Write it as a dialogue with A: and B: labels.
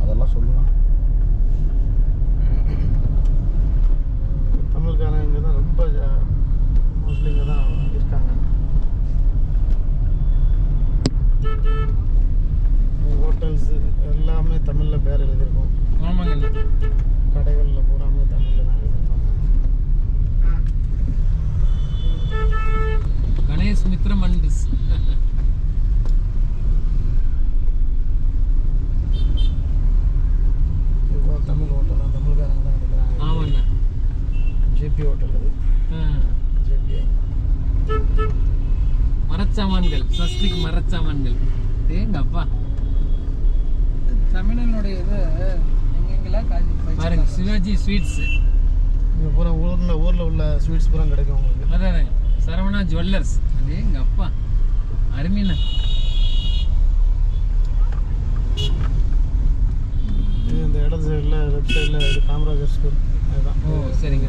A: அதெல்லாம் சொல்லலாம். தமிழ்காரன் இங்கே தான் ரொம்ப மோஸ்ட்லி இங்கே தான் இருக்காங்க. ஹோட்டல்ஸ் எல்லாமே தமிழில் பேர் எழுதியிருக்கோம்.
B: ஆமாங்க.
A: கடைகளில் பூராமே தமிழில் தான் எழுதியிருப்பாங்க.
B: கணேஷ் மித்ர மண்டிஸ்.
A: இப்போ தமிழ் ஹோட்டல் தான், தமிழ்காரங்க தான் எடுக்கிறாங்க.
B: ஆமாண்ணா.
A: ஜேபி ஹோட்டல் அது. ஜேபி
B: மரச்சாமான்கள், ஸ்வஸ்திக் மரச்சாமான்கள். தேங்கப்பா
C: தமிழனுடைய இது எங்கெங்கெல்லாம்
B: பாருங்க. சிவாஜி ஸ்வீட்ஸ்.
A: இங்கே பூரா ஊரில் உள்ள ஸ்வீட்ஸ் பூரா கிடைக்கும் உங்களுக்கு.
B: அதான் சரவணா ஜுவல்லர்ஸ். தேங்கப்பா அருமைண்ணா.
A: இது இந்த இடது சைடில் லெஃப்ட் சைடில் இது காமராஜர் ஸ்கூல் அதுதான்.
B: ஓ சரிங்க.